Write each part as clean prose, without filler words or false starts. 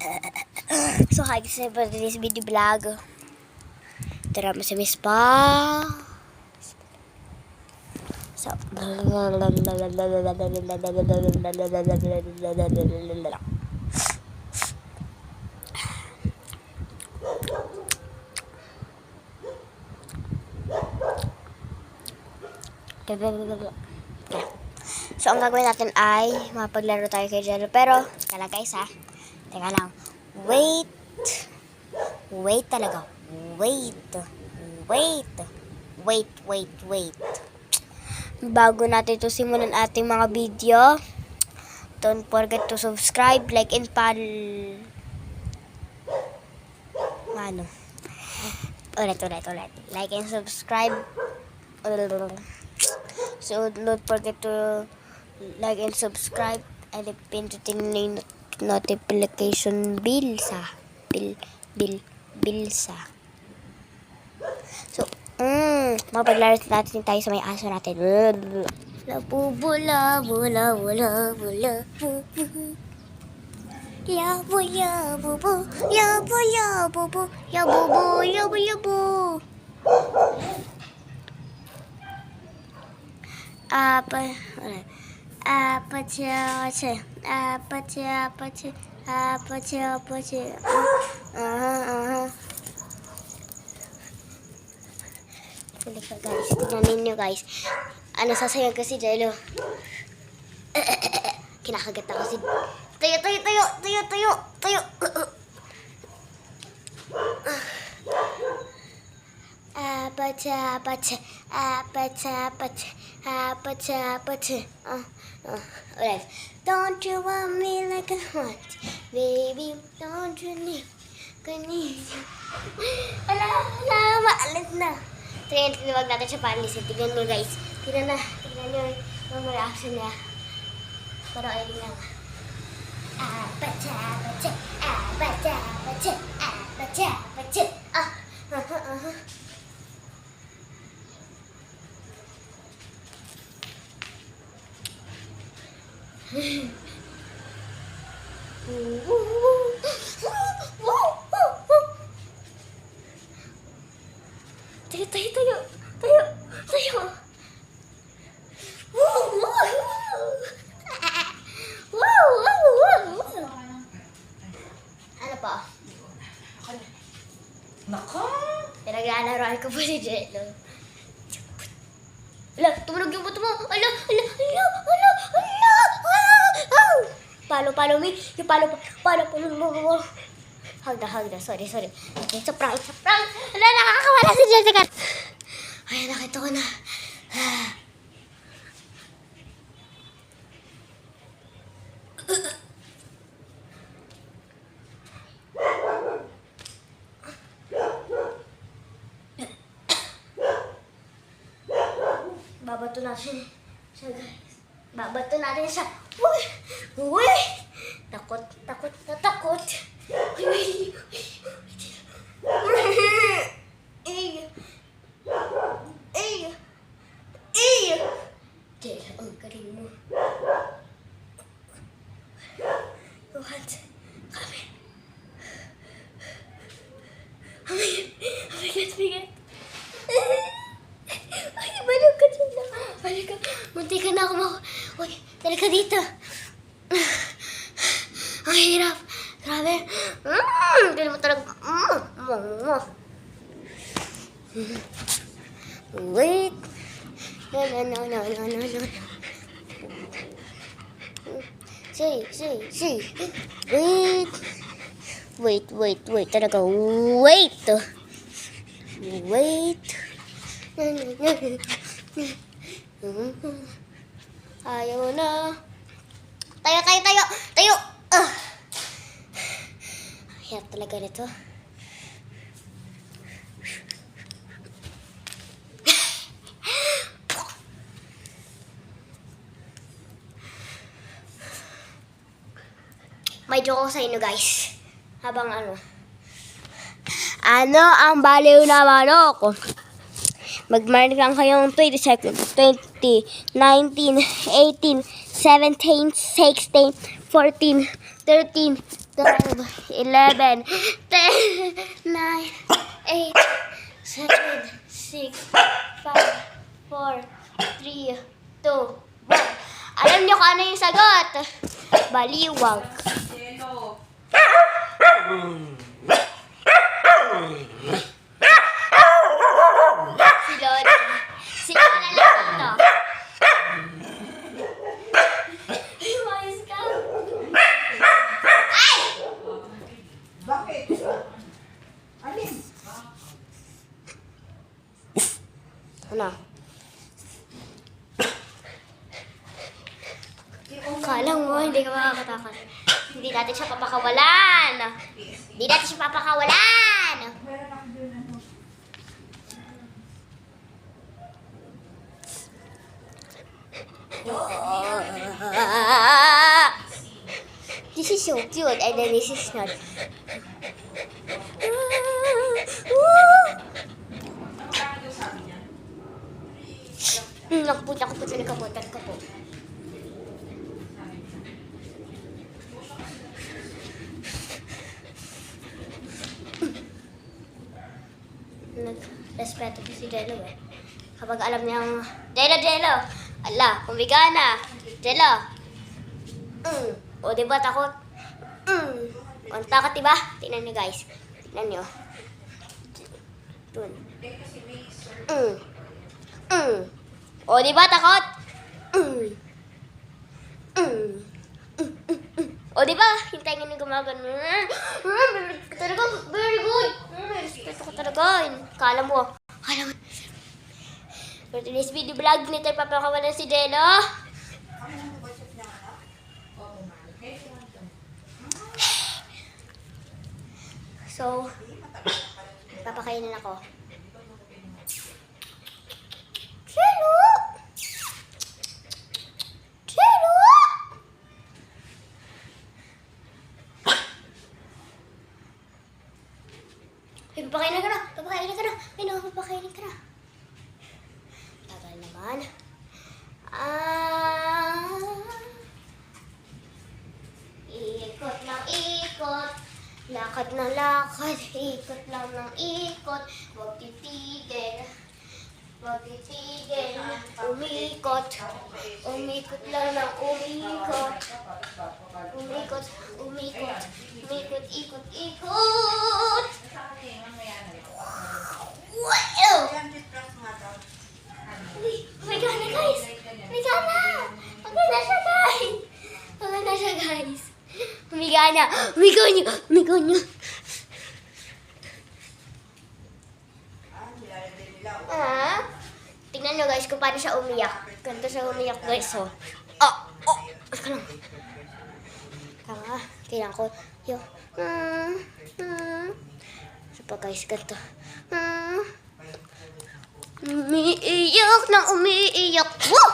So hi guys, for today's video vlog. Tara mo sa Miss Pa. So So, ang gagawin natin ay mapaglaro tayo kay Jello. Pero, teka lang guys ha. Teka lang. Wait. Wait talaga. Wait. Bago natin ito simulan ating mga video, don't forget to subscribe, like, and Ano? Ulit. Like and subscribe. So, don't forget to like and subscribe and pindutin yung notification bell sa So, mapaglaro natin tayo sa may aso natin. Labubu. Guys, tignan ninyo guys. Ano, sasayang ko si Jello. Kinakagat ako si... Tayo. Ulit. Don't you want me like a heart, baby? Don't you need me? Maalit na. Tinawag natin siya paalisin. Tignan mo guys. Tignan nyo yung reaction niya. Pero ayun lang. Tayo. Ano pa? Nako! Pinag-aalaroan ko po si Jello. Ala, tumunog yung buto mo. Ala. Palo, mi. Yung palo. Hagda. Sorry. Okay, sa prank. Ala, nakakawala si Jessica. Ay, nakita ko na. Babato natin siya, guys. Babato natin siya. Uy! Takot. Uy. Jello, ang galing mo. Tuhan, kami. Bigat. Ay, balik ka dyan na. Balik ka. Munti ka na ako Uy, balik ka dito. Ang hirap. Grabe. Hindi mo talaga. Wait. No. See. Wait. Talaga. Wait. Ayaw na. Tayo. Hirap talaga nito. May joke ko sa inyo guys. Habang ano ang baliw na manok? Mag-mark lang kayong 20 seconds. 20, 19, 18, 17, 16, 14, 13, 12, 11, 10, 9, 8, 7, 6, 5, 4, 3, 2, 1. Alam niyo kung ano yung sagot? Baliwag. Si Lodi. Si Lola lang ito. Umayos ka. Ay! Bakit? Alin? Ano? Kala mo, hindi ka makakatakot. Hindi natin siya papakawalan. Hindi natin siya papakawalan. Meron ako doon ano. This is so cute, and then this is not. Nakapot sa likapot, nakapot. Nag-respeto ko si Jello eh. Kapag alam niyang, Jello! Ala, humiga na! Jello! O, diba takot? Ang takot, diba? Tingnan niyo guys. Tingnan niyo. Dun. O, diba takot? O, diba? Hintayin niyo gumagano. Talaga, very good. Respeto ko talaga. Kala mo. For today's video vlog, nito papakawalan si Jello. So, papakainin ako. Jello! Jello! Ay, papakainin ka na! Papakainin ka na! Ay, no, papakainin ka na. Tagal naman. Ikot ng ikot. Lakad ng lakad. Ikot lang ng ikot. Huwag titigil. Huwag titigil. Umikot. Umikot lang ng umikot. Umikot. Umikot. Umikot. Ikot. Ikot. Wow! May gana guys! May gana! Maganda siya guys! Maganda siya guys! Humiga na! Humiga niyo! Humiga niyo! Tingnan nyo guys kung paano siya umiyak. Ganito siya umiyak guys, oh. Ika lang. Tanga, kailangan ko yung so pa guys, ganito. Umiiyak na umiiyak. Woo!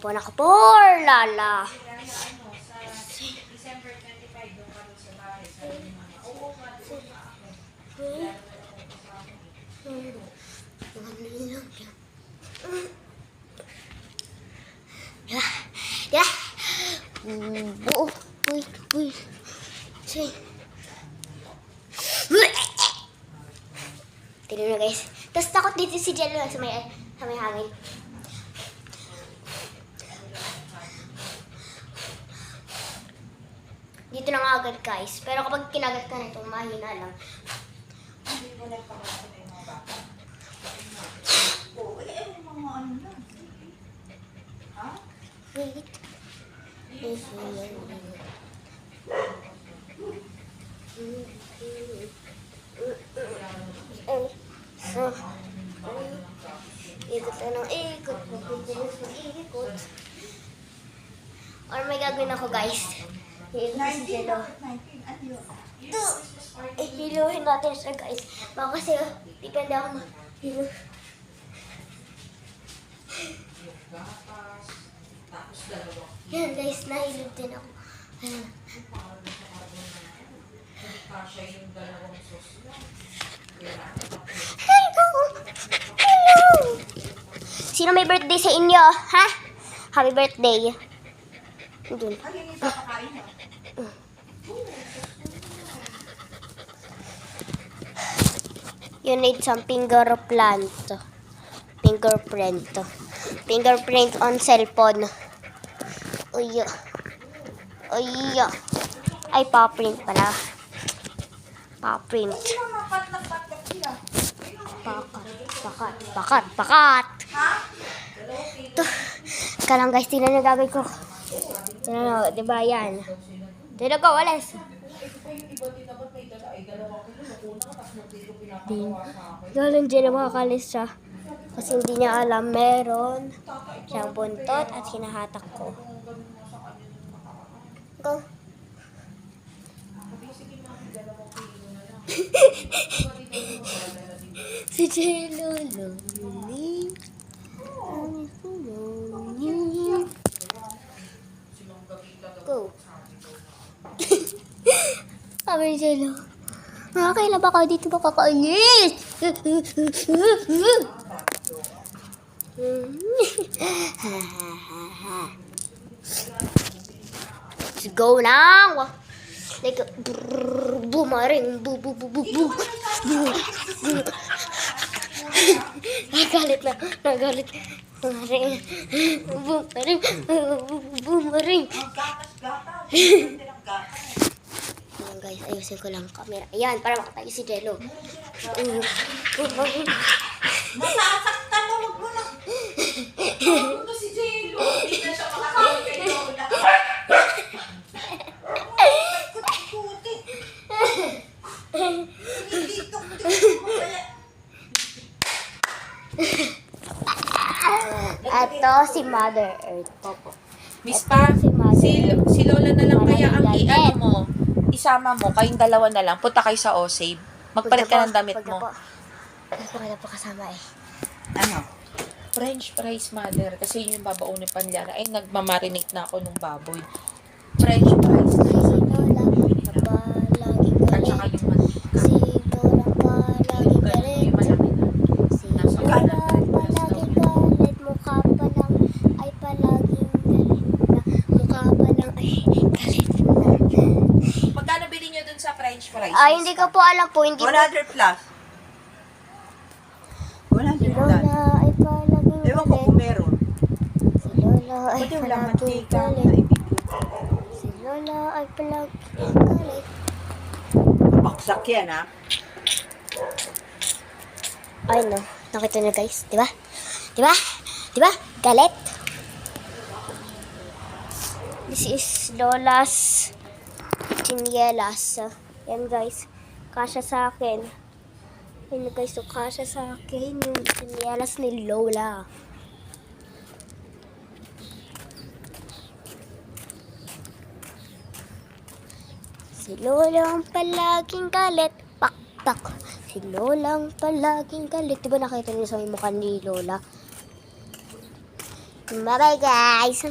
Nakapo. Lala. December 25 doon ka doon sa bahay. Sabi ni Mama, oo nga Yeah. Uy. Say. Tignan mo guys. Tapos takot dito si Jello sa may hangin. Dito na nga agad guys. Pero kapag kinagat ka nito, mahina lang. Hindi mo lang pagkakita yung mga bata. Oo, mga ano lang. Ha? Wait. So, ikot na ng ikot. Magpipilis ng ikot. Or may gagawin ako guys. Iikot si Jello. 19, ano yun? Hiluhin natin siya guys. Baka kasi depende ako hilo. Yan guys, nahilog din ako. Ayan. Kasha yung dalawang sauce lang. Hello! Hello! Sino may birthday sa inyo? Ha? Happy birthday. Dun. Ay, yung ipapakain mo. You need some fingerprint. Fingerprint. Fingerprint on cellphone. Uy. Uy. Ay, paprint pala. Paprint. Mapat-napat sila. Pakat. Ha? Ito. Ika lang guys, tingnan nyo gagawin ko. Tingnan nyo, diba yan? Tingnan ko, walas. Galing dyan na makakalis siya. Kasi hindi niya alam, meron siyang buntot at hinahatak ko. Go. Si Jello lonely. Go. Sabi ni Jello, kailan ba kayo dito makakaalis? Let's go now. Like, bumaring, bu. Nagalit. Bumaring. Bumaring. Ang gatas-gatas. Hindi ng gatas. Ayan guys, ayusin ko lang camera. Ayan, para makatayo si Jello. Nasasaktan mo, wag mo na. Ano si Jello? Hindi na siya makakawin kay Lola. Kuti-kuti. Dito mo pala. Ito si Mother Earth. Popo. Miss Pa, si Lola na lang kaya ang i-ano mo, isama mo, kayong dalawa na lang, punta kayo sa O-Save. Magpalit ka ng damit mo. Hindi ko kailan po kasama eh. Ano? French fries, mother. Kasi yun yung babaunin pa nila. Ay, nagmamarinate na ako ng baboy. French fries. Si Lola pa laging At saka galit. yung mantika. Si Lola pa laging galit. Yung malaki na. Si Lola pa laging galit. Mukha pa lang ay palaging galit na. Mukha pa lang ay galit na. Magkano bilhin nyo dun sa French fries? Ay, hindi ko po alam po. Hindi po. 100 plus. 100 Si plus. Lola ay palaging Ewan ko galit. kung meron. Si Lola ay Pwede wala palaging mantika na galit. ibigay. Si Lola ay palaging galit. Baksak yan, ha? Ay no, nakita niyo guys, di ba? Di ba? Di ba? Galit. This is Lola's chinielas. Yan guys, kasya sa akin. Yan guys, so kasya sa akin yung chinielas ni Lola. Si Lola ang palaging galit. Pak. Si Lola ang palaging galit. Diba nakita niyo sa may mukha ni Lola? Bye-bye guys!